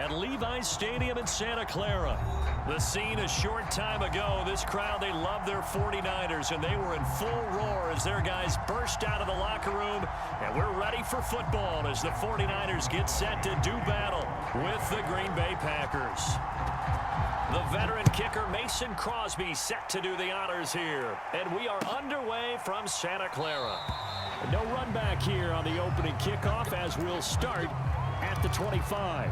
at Levi's Stadium in Santa Clara. The scene a short time ago. This crowd, they love their 49ers, and they were in full roar as their guys burst out of the locker room. And we're ready for football as the 49ers get set to do battle with the Green Bay Packers. The veteran kicker Mason Crosby set to do the honors here. And we are underway from Santa Clara. No run back here on the opening kickoff as we'll start at the 25.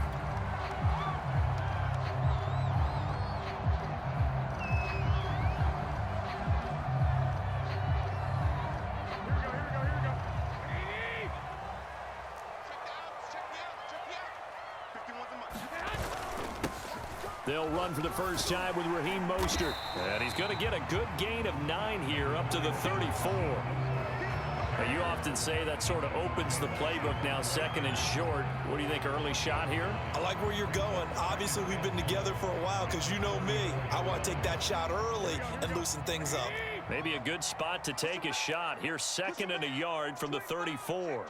They'll run for the first time with Raheem Mostert. And he's going to get a good gain of 9 here up to the 34. Now, you often say that sort of opens the playbook now, second and short. What do you think, early shot here? I like where you're going. Obviously, we've been together for a while because you know me. I want to take that shot early and loosen things up. Maybe a good spot to take a shot. Here's second and a yard from the 34.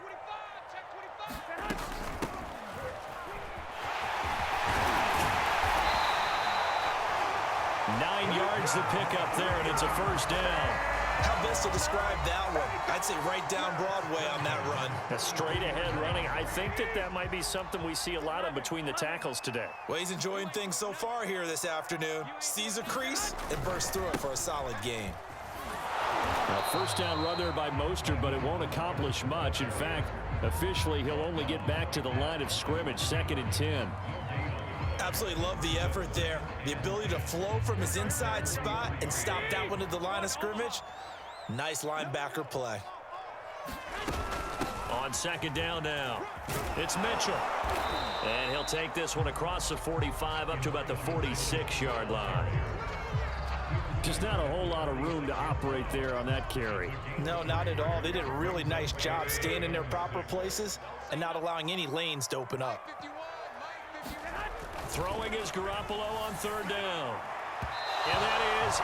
9 yards to pick up there, and it's a first down. How best to describe that one? I'd say right down Broadway on that run. A straight-ahead running. I think that might be something we see a lot of between the tackles today. Well, he's enjoying things so far here this afternoon. Sees a crease and bursts through it for a solid gain. Now, first down run there by Mostert, but it won't accomplish much. In fact, officially, he'll only get back to the line of scrimmage, second and 10. Absolutely love the effort there. The ability to flow from his inside spot and stop that one at the line of scrimmage. Nice linebacker play. On second down now, it's Mitchell. And he'll take this one across the 45 up to about the 46-yard line. Just not a whole lot of room to operate there on that carry. No, not at all. They did a really nice job staying in their proper places and not allowing any lanes to open up. Throwing is Garoppolo on third down. And that is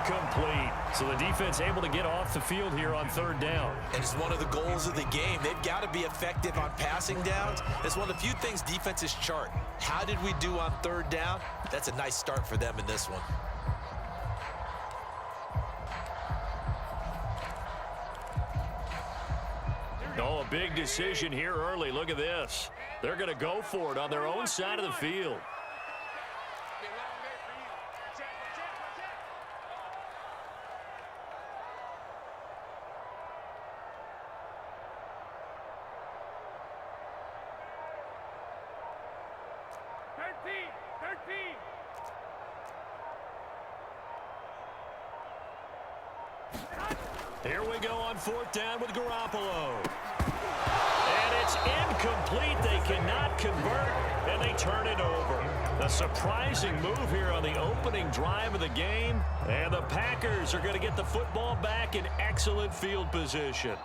incomplete. So the defense able to get off the field here on third down. And it's one of the goals of the game. They've got to be effective on passing downs. It's one of the few things defenses chart. How did we do on third down? That's a nice start for them in this one. Oh, a big decision here early. Look at this. They're going to go for it on their own side of the field. Here we go on fourth down with Garoppolo. And it's incomplete. They cannot convert, and they turn it over. A surprising move here on the opening drive of the game. And the Packers are going to get the football back in excellent field position.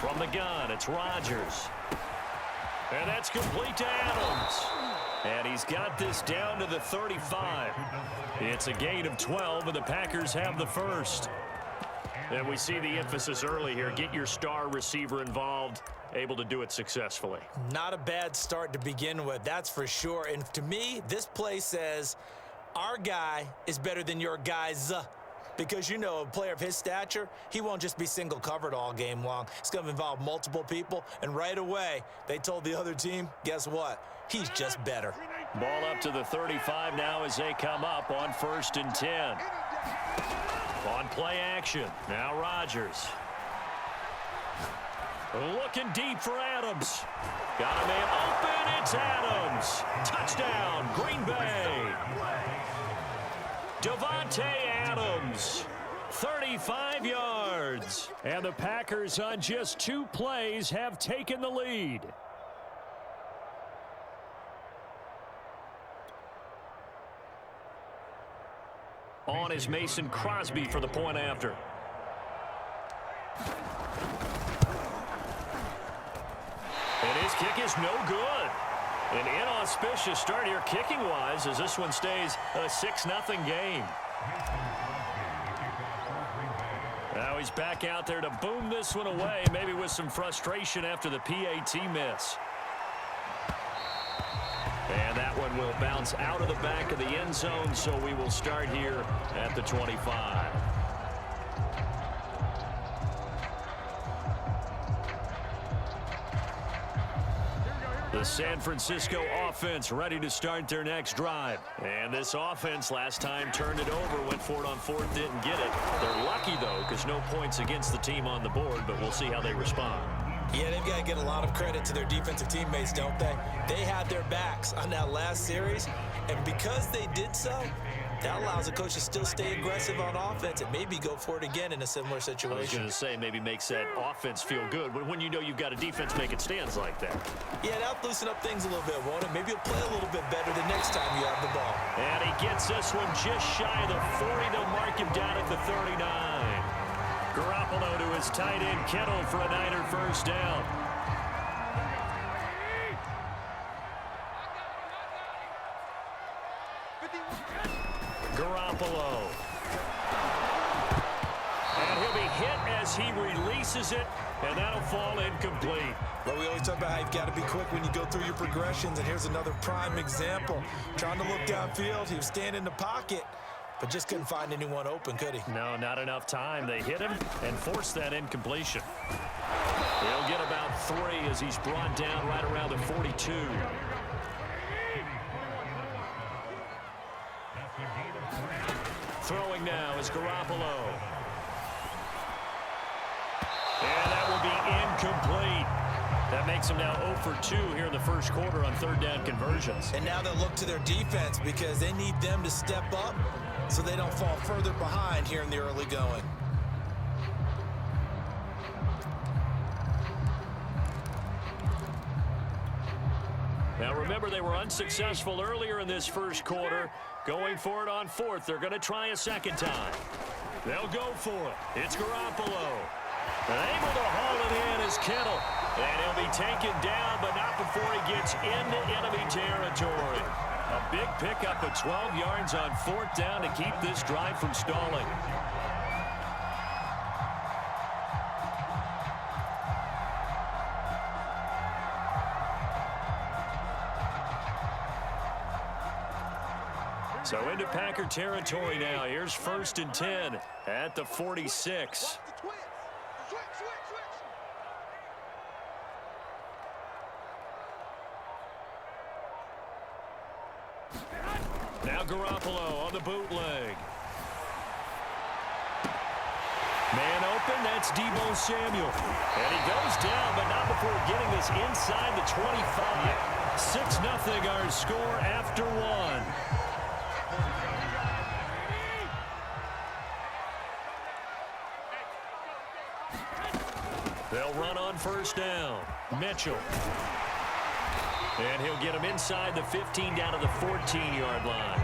From the gun, it's Rodgers. And that's complete to Adams. And he's got this down to the 35. It's a gain of 12, and the Packers have the first. And we see the emphasis early here. Get your star receiver involved, able to do it successfully. Not a bad start to begin with, that's for sure. And to me, this play says, our guy is better than your guys. Because, you know, a player of his stature, he won't just be single covered all game long. It's going to involve multiple people. And right away, they told the other team, guess what? He's just better. Ball up to the 35 now as they come up on first and 10. On play action, now Rodgers. Looking deep for Adams. Got a man open, it's Adams. Touchdown, Green Bay. Devontae Adams, 35 yards. And the Packers on just 2 plays have taken the lead. On is Mason Crosby for the point after. kick is no good. An inauspicious start here kicking-wise as this one stays a 6-0 game. Now he's back out there to boom this one away, maybe with some frustration after the PAT miss. And that one will bounce out of the back of the end zone, so we will start here at the 25. The San Francisco offense ready to start their next drive. And this offense last time turned it over, went for it on fourth, didn't get it. They're lucky, though, because no points against the team on the board, but we'll see how they respond. Yeah, they've got to get a lot of credit to their defensive teammates, don't they? They had their backs on that last series, and because they did so, that allows the coach to still stay aggressive on offense and maybe go for it again in a similar situation. I was going to say maybe makes that offense feel good, but when you know you've got a defense making stands like that. Yeah, that'll loosen up things a little bit, won't it? Maybe you'll play a little bit better the next time you have the ball. And he gets this one just shy of the 40. They'll mark him down at the 39. Garoppolo to his tight end, Kittle, for a Niner first down. Garoppolo. And he'll be hit as he releases it, and that'll fall incomplete. Well, we always talk about how you've got to be quick when you go through your progressions, and here's another prime example. Trying to look downfield, he was standing in the pocket, but just couldn't find anyone open, could he? No, not enough time. They hit him and forced that incompletion. He'll get about 3 as he's brought down right around the 42. Throwing now is Garoppolo. And that will be incomplete. That makes him now 0 for 2 here in the first quarter on third down conversions. And now they'll look to their defense because they need them to step up so they don't fall further behind here in the early going. Now remember, they were unsuccessful earlier in this first quarter. Going for it on fourth. They're going to try a second time. They'll go for it. It's Garoppolo. Able to haul it in is Kittle. And he'll be taken down, but not before he gets into enemy territory. A big pickup of 12 yards on fourth down to keep this drive from stalling. So into Packer territory now. Here's 1st and 10 at the 46. Now Garoppolo on the bootleg. Man open, that's Deebo Samuel. And he goes down, but not before getting this inside the 25. 6-0 our score after 1. They'll run on first down. Mitchell. And he'll get him inside the 15 down to the 14-yard line.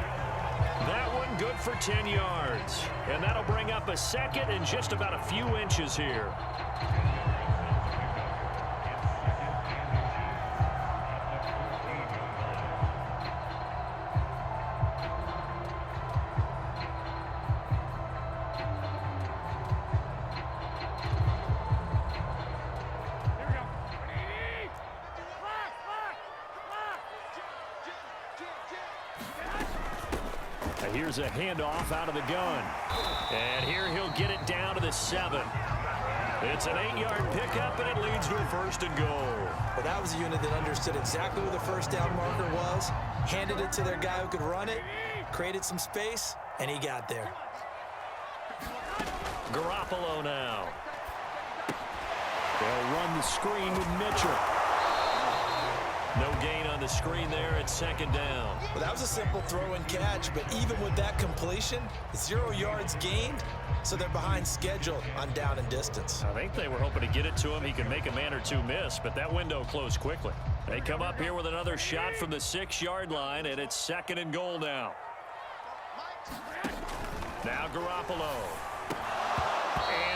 That one good for 10 yards. And that'll bring up a second and just about a few inches here. Here's a handoff out of the gun. And here he'll get it down to the 7. It's an 8-yard pickup, and it leads to a 1st and goal. Well, that was a unit that understood exactly where the first down marker was, handed it to their guy who could run it, created some space, and he got there. Garoppolo now. They'll run the screen with Mitchell. No gain on the screen there at 2nd down. Well, that was a simple throw and catch, but even with that completion, 0 yards gained, so they're behind schedule on down and distance. I think they were hoping to get it to him. He could make a man or two miss, but that window closed quickly. They come up here with another shot from the 6-yard line, and it's 2nd and goal now. Now Garoppolo.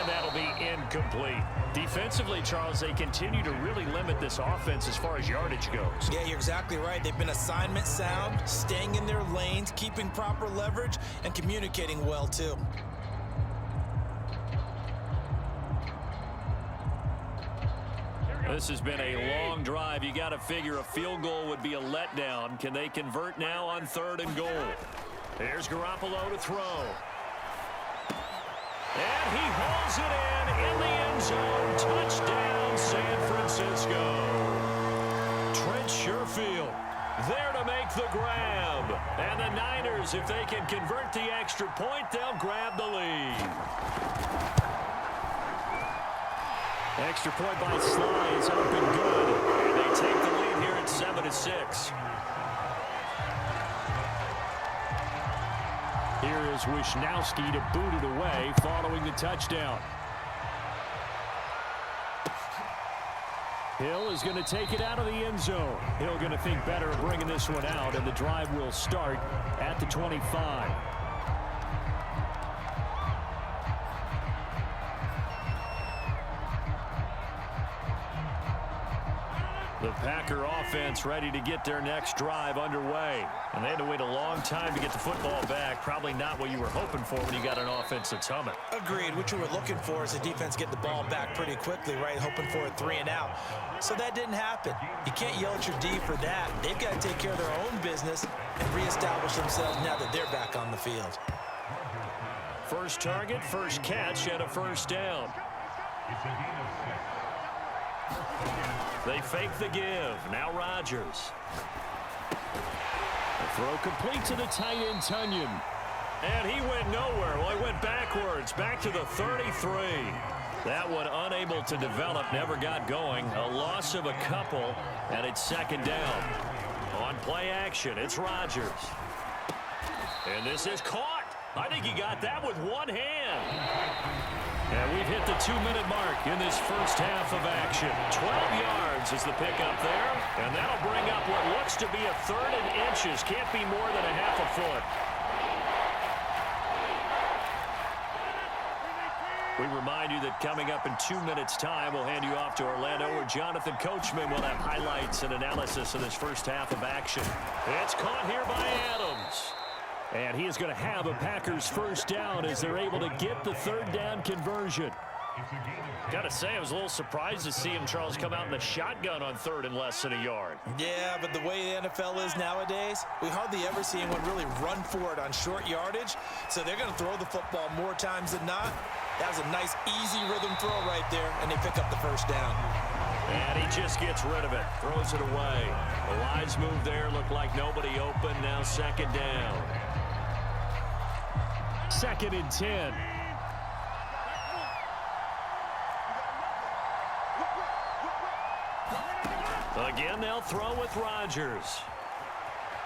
And that'll be incomplete. Defensively, Charles, they continue to really limit this offense as far as yardage goes. Yeah, you're exactly right. They've been assignment sound, staying in their lanes, keeping proper leverage, and communicating well, too. This has been a long drive. You got to figure a field goal would be a letdown. Can they convert now on 3rd and goal? Here's Garoppolo to throw. And he hauls it in the end zone. Touchdown, San Francisco. Trent Sherfield there to make the grab. And the Niners, if they can convert the extra point, they'll grab the lead. Extra point by Sly is up and good. And they take the lead here at 7-6. Here is Wisnowski to boot it away following the touchdown. Hill is going to take it out of the end zone. Hill going to think better of bringing this one out, and the drive will start at the 25. The Packer offense ready to get their next drive underway. And they had to wait a long time to get the football back. Probably not what you were hoping for when you got an offense that's humming. Agreed. What you were looking for is the defense get the ball back pretty quickly, right? Hoping for a 3 and out. So that didn't happen. You can't yell at your D for that. They've got to take care of their own business and reestablish themselves now that they're back on the field. First target, first catch, and a first down. They fake the give. Now Rodgers. The throw complete to the tight end, Tunyon. And he went nowhere. Well, he went backwards, back to the 33. That one unable to develop, never got going. A loss of a couple, and it's 2nd down. On play action, it's Rodgers. And this is caught. I think he got that with one hand. And we've hit the 2-minute mark in this first half of action. 12 yards is the pickup there. And that'll bring up what looks to be a 3rd and inches. Can't be more than a half a foot. We remind you that coming up in 2 minutes' time, we'll hand you off to Orlando, where Jonathan Coachman will have highlights and analysis of this first half of action. It's caught here by Adams. And he is going to have a Packers first down as they're able to get the 3rd down conversion. Got to say, I was a little surprised to see him, Charles, come out in the shotgun on 3rd and less than a yard. Yeah, but the way the NFL is nowadays, we hardly ever see anyone really run for it on short yardage. So they're going to throw the football more times than not. That was a nice, easy rhythm throw right there, and they pick up the first down. And he just gets rid of it, throws it away. The wise move there, looked like nobody open. Now 2nd down. 2nd and 10. Again, they'll throw with Rodgers.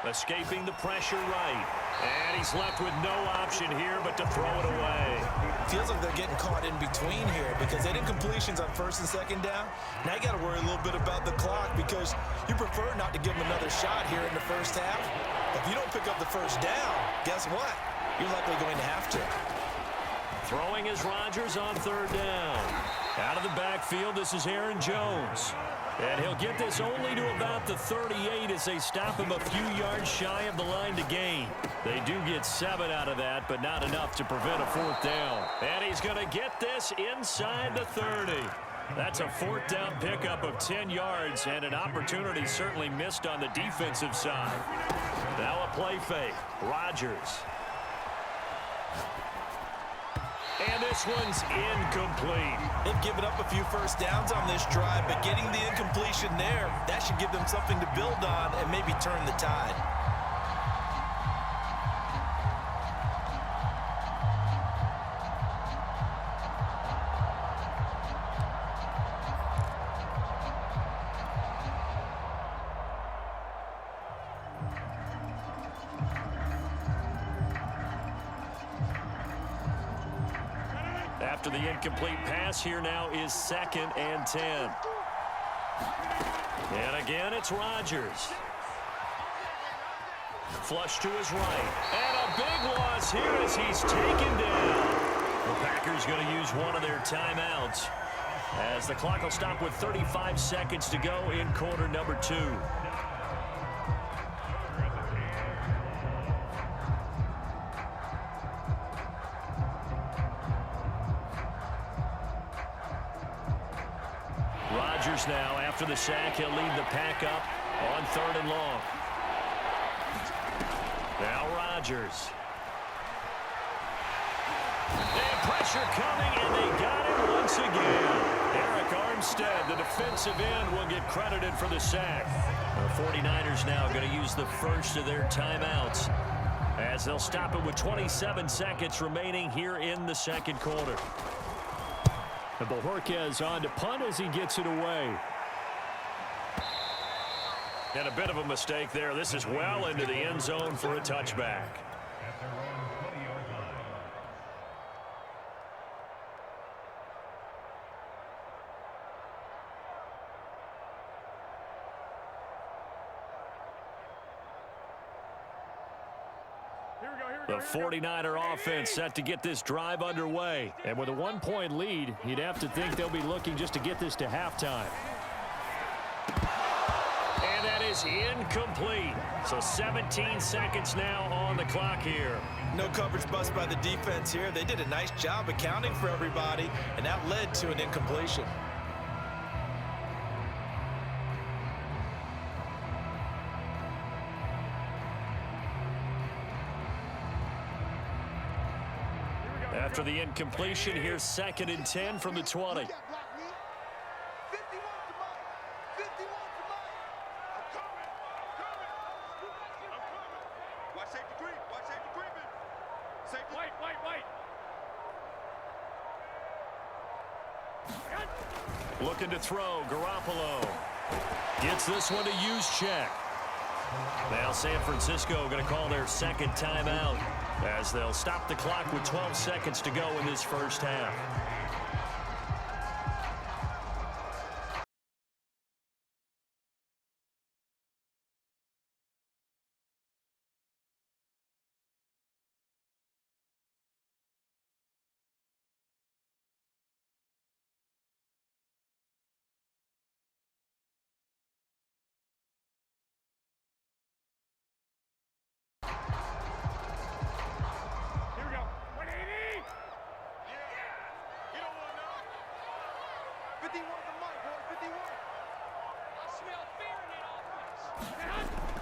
Escaping the pressure right. And he's left with no option here but to throw it away. Feels like they're getting caught in between here because they did completions on 1st and 2nd down. Now you got to worry a little bit about the clock because you prefer not to give them another shot here in the first half. If you don't pick up the first down, guess what? You're likely going to have to. Throwing is Rodgers on 3rd down. Out of the backfield, this is Aaron Jones. And he'll get this only to about the 38 as they stop him a few yards shy of the line to gain. They do get 7 out of that, but not enough to prevent a 4th down. And he's going to get this inside the 30. That's a 4th down pickup of 10 yards and an opportunity certainly missed on the defensive side. Now a play fake. Rodgers. And this one's incomplete. They've given up a few first downs on this drive, but getting the incompletion there, that should give them something to build on and maybe turn the tide. After the incomplete pass, here now is 2nd and 10. And again, it's Rodgers. Flush to his right. And a big loss here as he's taken down. The Packers going to use one of their timeouts as the clock will stop with 35 seconds to go in quarter number 2. Rodgers now, after the sack, he'll lead the pack up on 3rd and long. Now Rodgers. And pressure coming, and they got it once again. Eric Armstead, the defensive end, will get credited for the sack. The 49ers now going to use the first of their timeouts as they'll stop it with 27 seconds remaining here in the second quarter. And Bojorquez on to punt as he gets it away. And a bit of a mistake there. This is well into the end zone for a touchback. The 49er offense set to get this drive underway. And with a 1-point lead, you'd have to think they'll be looking just to get this to halftime. And that is incomplete. So 17 seconds now on the clock here. No coverage bust by the defense here. They did a nice job accounting for everybody, and that led to an incompletion. After the incompletion, here's 2nd and 10 from the 20. Looking to throw, Garoppolo. Gets this one to use check. Now San Francisco going to call their second timeout as they'll stop the clock with 12 seconds to go in this first half.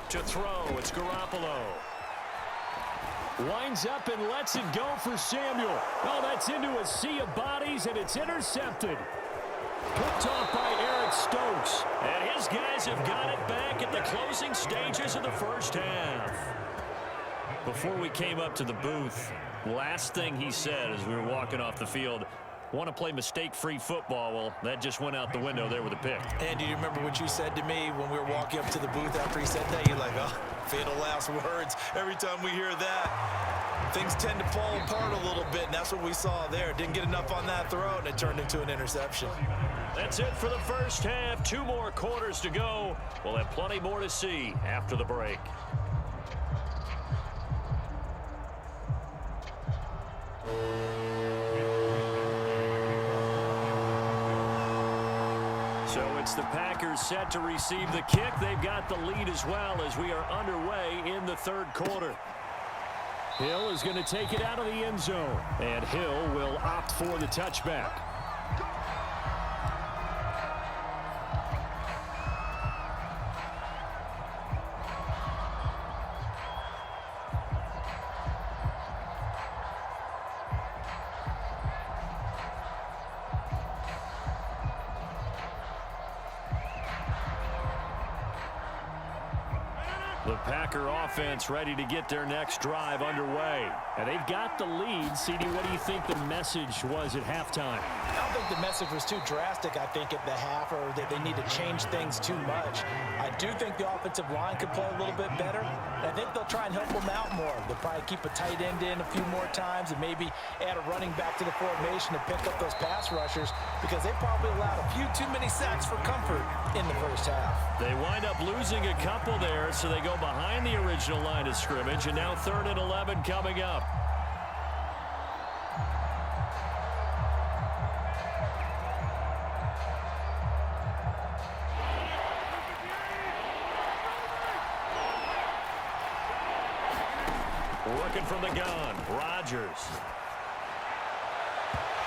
To throw, it's Garoppolo. Winds up and lets it go for Samuel. Oh, that's into a sea of bodies, and it's intercepted. Picked off by Eric Stokes. And his guys have got it back at the closing stages of the first half. Before we came up to the booth, last thing he said as we were walking off the field, want to play mistake-free football. Well, that just went out the window there with a pick. And do you remember what you said to me when we were walking up to the booth after he said that? You're like, oh, fatal last words. Every time we hear that, things tend to fall apart a little bit, and that's what we saw there. Didn't get enough on that throw, and it turned into an interception. That's it for the first half. 2 more quarters to go. We'll have plenty more to see after the break. So it's the Packers set to receive the kick. They've got the lead as well as we are underway in the third quarter. Hill is going to take it out of the end zone, and Hill will opt for the touchback. The Packer offense ready to get their next drive underway. And they've got the lead. CD, what do you think the message was at halftime? I don't think the message was too drastic, I think, at the half, or that they need to change things too much. I do think the offensive line could play a little bit better. And I think they'll try and help them out more. They'll probably keep a tight end in a few more times and maybe add a running back to the formation to pick up those pass rushers, because they probably allowed a few too many sacks for comfort in the first half. They wind up losing a couple there, so they go behind the original line of scrimmage, and now 3rd and 11 coming up. Looking from the gun. Rodgers.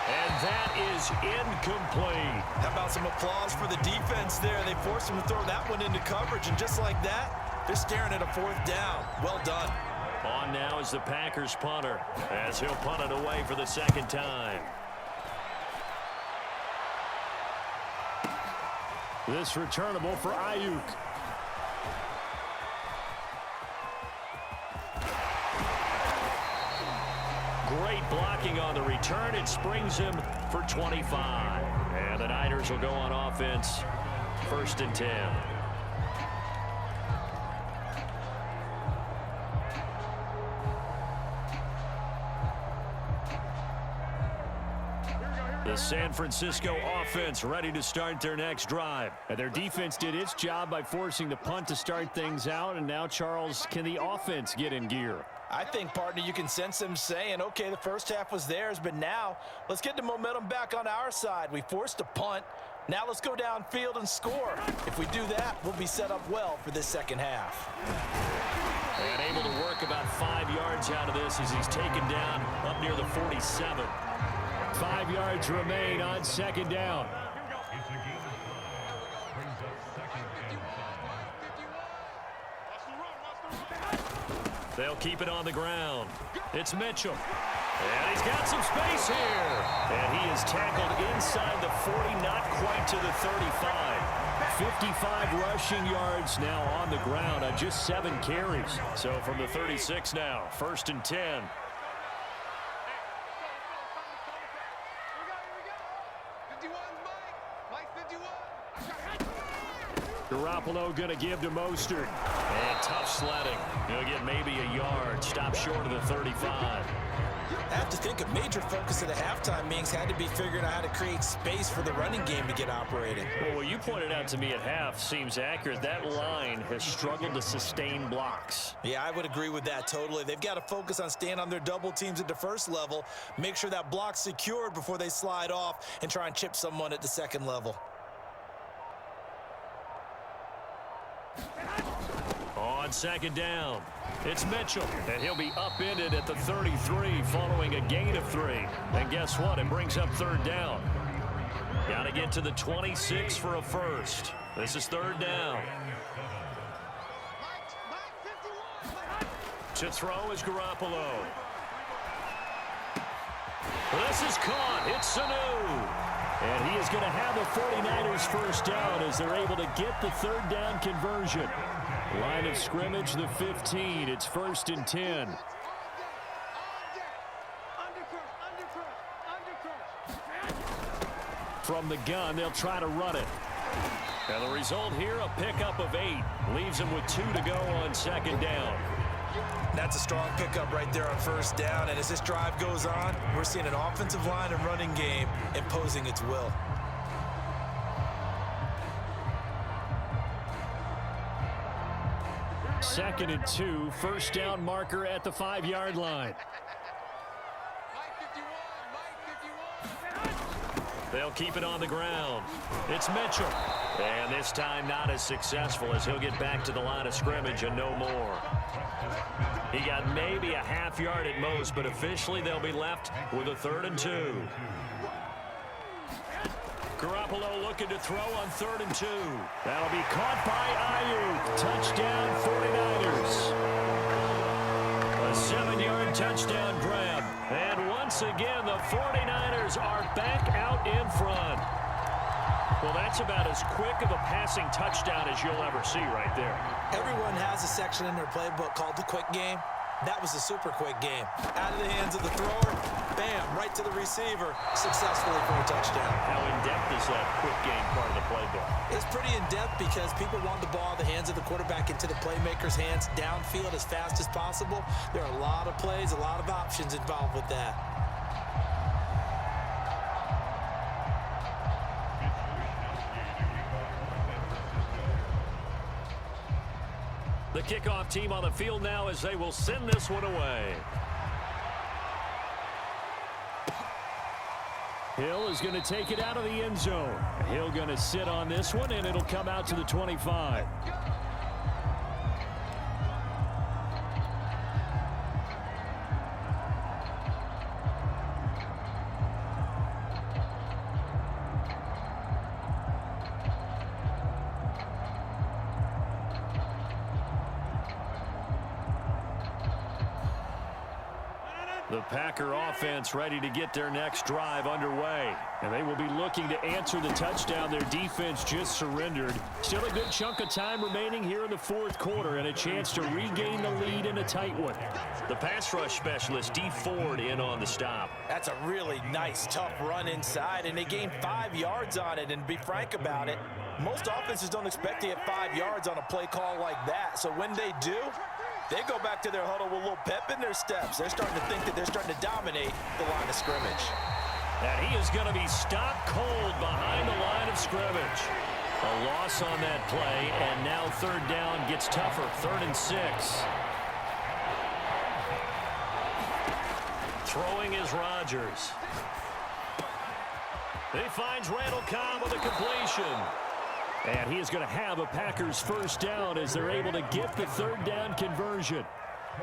And that is incomplete. How about some applause for the defense there? They forced him to throw that one into coverage, and just like that, they're staring at a 4th down. Well done. On now is the Packers punter, as he'll punt it away for the 2nd time. This returnable for Ayuk. Great blocking on the return. It springs him for 25. And the Niners will go on offense. 1st and 10. The San Francisco offense ready to start their next drive. And their defense did its job by forcing the punt to start things out. And now, Charles, can the offense get in gear? I think, partner, you can sense them saying, okay, the first half was theirs, but now let's get the momentum back on our side. We forced a punt. Now let's go downfield and score. If we do that, we'll be set up well for this 2nd half. And able to work about 5 yards out of this as he's taken down up near the 47. 5 yards remain on 2nd down. They'll keep it on the ground. It's Mitchell. And he's got some space here. And he is tackled inside the 40, not quite to the 35. 55 rushing yards now on the ground on just 7 carries. So from the 36 now, 1st and 10. Garoppolo going to give to Mostert. And tough sledding. He'll get maybe a yard. Stop short of the 35. I have to think a major focus of the halftime meetings had to be figuring out how to create space for the running game to get operating. Well, what you pointed out to me at half seems accurate. That line has struggled to sustain blocks. Yeah, I would agree with that totally. They've got to focus on staying on their double teams at the 1st level, make sure that block's secured before they slide off and try and chip someone at the 2nd level. On 2nd down, it's Mitchell, and he'll be upended at the 33 following a gain of 3. And guess what? It brings up 3rd down. Got to get to the 26 for a first. This is 3rd down. To throw is Garoppolo. This is caught. It's Sanu. And he is going to have the 49ers 1st down as they're able to get the 3rd down conversion. Line of scrimmage, the 15. It's 1st and 10. From the gun, they'll try to run it. And the result here, a pickup of 8. Leaves them with 2 to go on 2nd down. That's a strong pickup right there on 1st down. And as this drive goes on, we're seeing an offensive line and running game imposing its will. Second and 2, 1st down marker at the 5-yard line. They'll keep it on the ground. It's Mitchell. And this time not as successful as he'll get back to the line of scrimmage and no more. He got maybe a half yard at most, but officially they'll be left with a 3rd and 2. Garoppolo looking to throw on 3rd and 2. That'll be caught by Ayuk. Touchdown 49ers. A 7-yard touchdown grab. And once again, the 49ers are back out in front. Well, that's about as quick of a passing touchdown as you'll ever see right there. Everyone has a section in their playbook called the quick game. That was a super quick game. Out of the hands of the thrower, bam, right to the receiver, successfully for a touchdown. How in-depth is that quick game part of the playbook? It's pretty in-depth because people want the ball in the hands of the quarterback into the playmaker's hands downfield as fast as possible. There are a lot of plays, a lot of options involved with that. The kickoff team on the field now as they will send this one away. Hill is going to take it out of the end zone. Hill going to sit on this one, and it'll come out to the 25. The Packer offense ready to get their next drive underway. And they will be looking to answer the touchdown their defense just surrendered. Still a good chunk of time remaining here in the fourth quarter and a chance to regain the lead in a tight one. The pass rush specialist, D. Ford, in on the stop. That's a really nice, tough run inside, and they gained 5 yards on it. And to be frank about it, most offenses don't expect to get 5 yards on a play call like that. So when they do, they go back to their huddle with a little pep in their steps. They're starting to think that they're starting to dominate the line of scrimmage. And he is going to be stopped cold behind the line of scrimmage. A loss on that play, and now third down gets tougher. 3rd and 6. Throwing is Rodgers. He finds Randall Cobb with a completion. And he is going to have a Packers first down as they're able to get the third down conversion.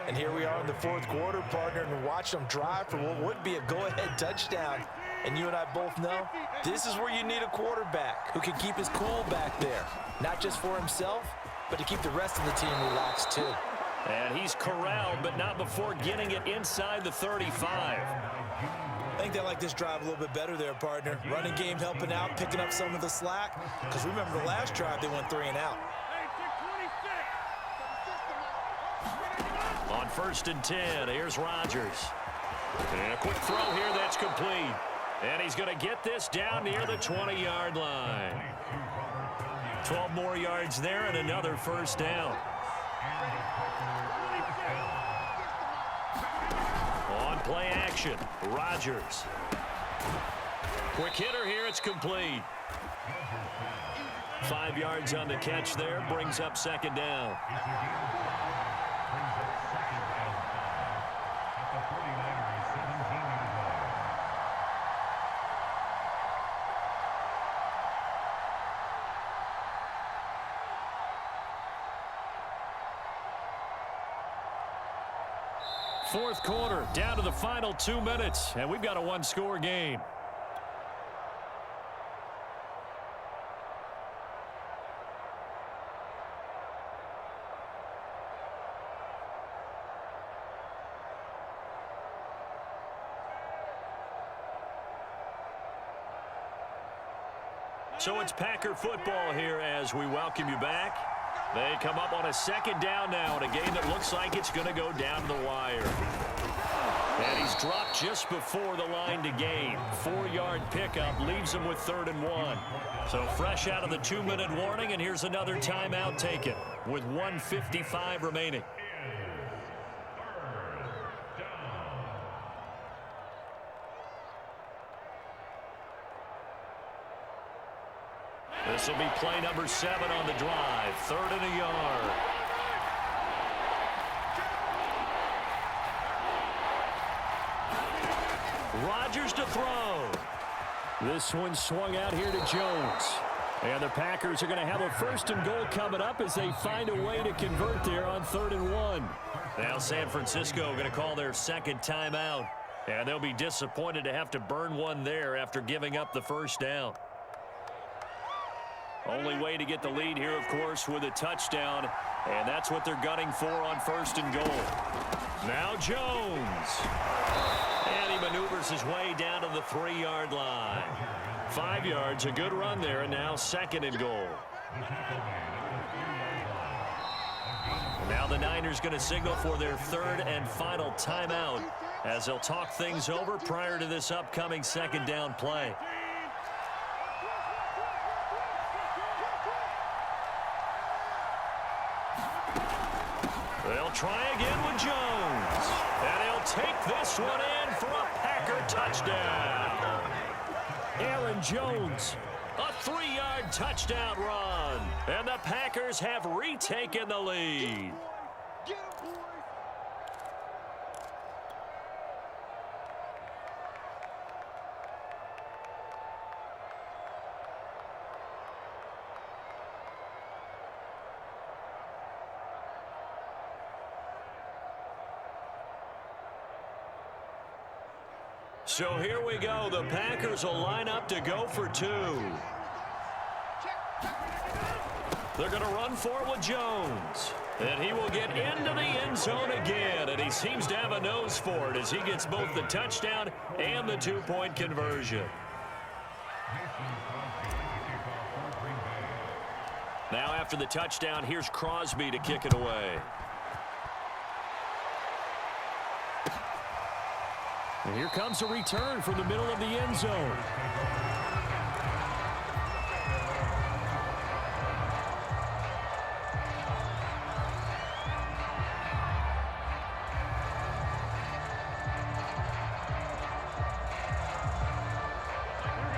And here we are in the fourth quarter, partner, and watch them drive for what would be a go-ahead touchdown. And you and I both know this is where you need a quarterback who can keep his cool back there, not just for himself, but to keep the rest of the team relaxed too. And he's corralled, but not before getting it inside the 35. I think they like this drive a little bit better there, partner. Running game helping out, picking up some of the slack. Because remember the last drive, they went 3 and out. On 1st and 10, here's Rodgers. And a quick throw here that's complete. And he's going to get this down near the 20-yard line. 12 more yards there and another first down. On play action, Rodgers. Quick hitter here, it's complete. 5 yards on the catch there, brings up 2nd down. Fourth quarter, down to the final 2 minutes, and we've got a one-score game. So it's Packer football here as we welcome you back. They come up on a 2nd down now in a game that looks like it's going to go down to the wire. And he's dropped just before the line to gain. 4-yard pickup leaves him with 3rd and 1. So fresh out of the 2-minute warning, and here's another timeout taken with 1:55 remaining. This will be play number 7 on the drive. 3rd and a yard. Rodgers to throw. This one swung out here to Jones. And the Packers are going to have a 1st and goal coming up as they find a way to convert there on 3rd and 1. Now San Francisco going to call their 2nd timeout. And they'll be disappointed to have to burn one there after giving up the first down. Only way to get the lead here, of course, with a touchdown. And that's what they're gunning for on 1st and goal. Now Jones. And he maneuvers his way down to the 3-yard line. 5 yards, a good run there, and now 2nd and goal. Now the Niners going to signal for their 3rd and final timeout as they'll talk things over prior to this upcoming 2nd down play. They'll try again with Jones. And he'll take this one in for a Packer touchdown. Aaron Jones. A 3-yard touchdown run. And the Packers have retaken the lead. So here we go. The Packers will line up to go for 2. They're going to run for it with Jones. And he will get into the end zone again. And he seems to have a nose for it as he gets both the touchdown and the two-point conversion. Now after the touchdown, here's Crosby to kick it away. And here comes a return from the middle of the end zone.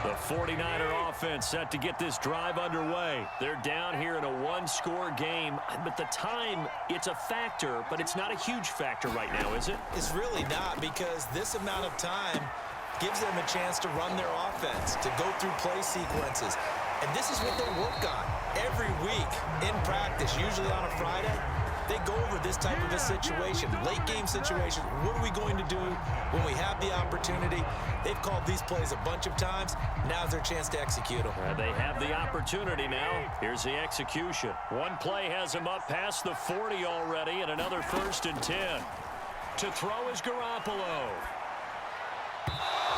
The 49er offense set to get this drive underway. They're down here in a one-score game. But the time, it's a factor, but it's not a huge factor right now, is it? It's really not, because this amount of time gives them a chance to run their offense, to go through play sequences. And this is what they work on every week in practice, usually on a Friday. They go over this type of a situation, late game situation. What are we going to do when we have the opportunity? They've called these plays a bunch of times. Now's their chance to execute them. They have the opportunity now. Here's the execution. One play has him up past the 40 already, and another 1st and 10. To throw is Garoppolo.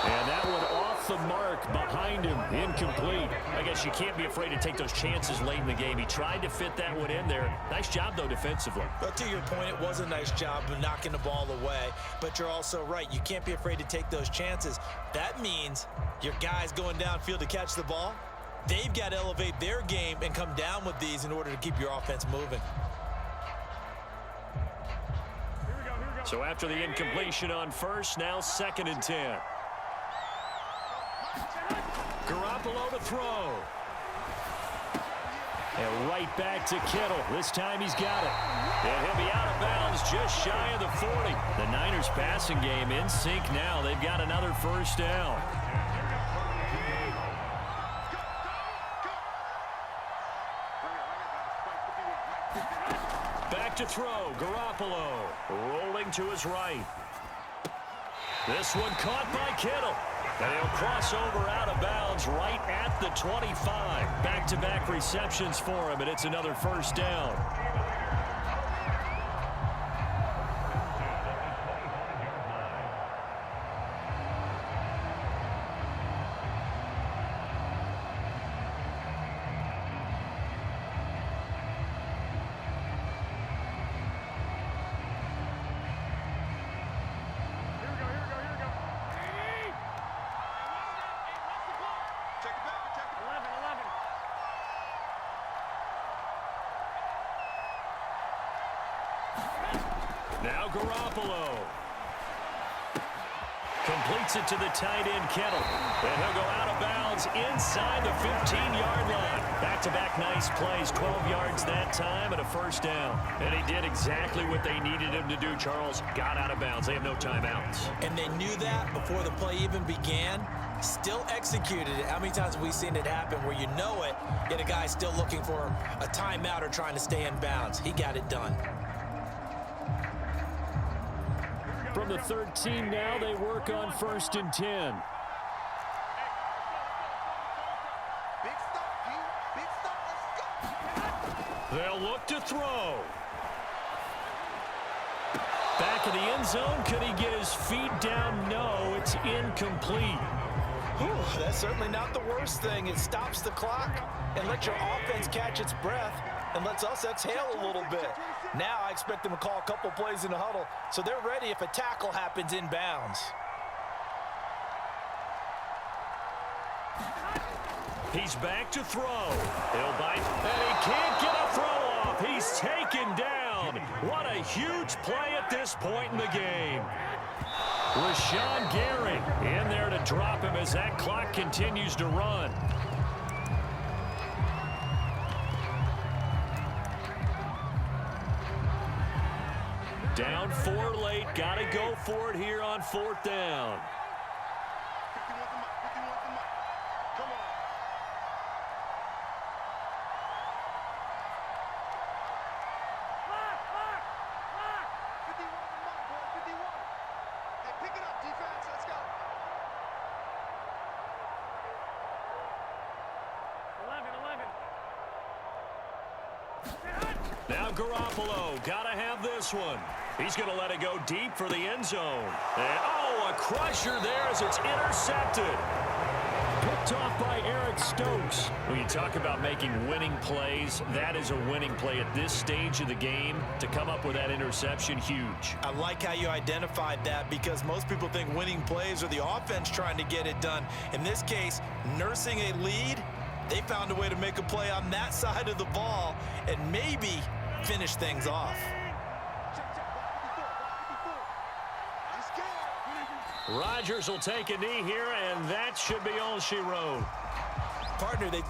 And that one off the mark behind him, incomplete. I guess you can't be afraid to take those chances late in the game. He tried to fit that one in there. Nice job, though, defensively. But to your point, it was a nice job of knocking the ball away. But you're also right. You can't be afraid to take those chances. That means your guys going downfield to catch the ball, they've got to elevate their game and come down with these in order to keep your offense moving. So after the incompletion on first, now 2nd and 10. Garoppolo to throw. And right back to Kittle. This time he's got it. And he'll be out of bounds just shy of the 40. The Niners passing game in sync now. They've got another 1st down. Back to throw. Garoppolo rolling to his right. This one caught by Kittle. And he'll cross over out of bounds right at the 25. Back-to-back receptions for him, and it's another 1st down. Now Garoppolo completes it to the tight end, Kittle. And he'll go out of bounds inside the 15-yard line. Back-to-back nice plays, 12 yards that time and a 1st down. And he did exactly what they needed him to do, Charles. Got out of bounds. They have no timeouts. And they knew that before the play even began. Still executed it. How many times have we seen it happen where you know it, yet a guy still looking for a timeout or trying to stay in bounds? He got it done. From the 13 now, they work on 1st and 10. They'll look to throw. Back in the end zone. Could he get his feet down? No, it's incomplete. Whew, that's certainly not the worst thing. It stops the clock and lets your offense catch its breath and lets us exhale a little bit. Now I expect them to call a couple plays in the huddle, so they're ready if a tackle happens in bounds. He's back to throw. He'll bite, and he can't get a throw off. He's taken down. What a huge play at this point in the game. Rashawn Gary in there to drop him as that clock continues to run. Down 4 late. Got to go for it here on 4th down. Now Garoppolo, gotta have this one. He's going to let it go deep for the end zone. And, oh, a crusher there as it's intercepted. Picked off by Eric Stokes. When you talk about making winning plays, that is a winning play at this stage of the game. To come up with that interception, huge. I like how you identified that because most people think winning plays are the offense trying to get it done. In this case, nursing a lead, they found a way to make a play on that side of the ball and maybe finish things off. Rodgers will take a knee here, and that should be all she wrote. Partner, they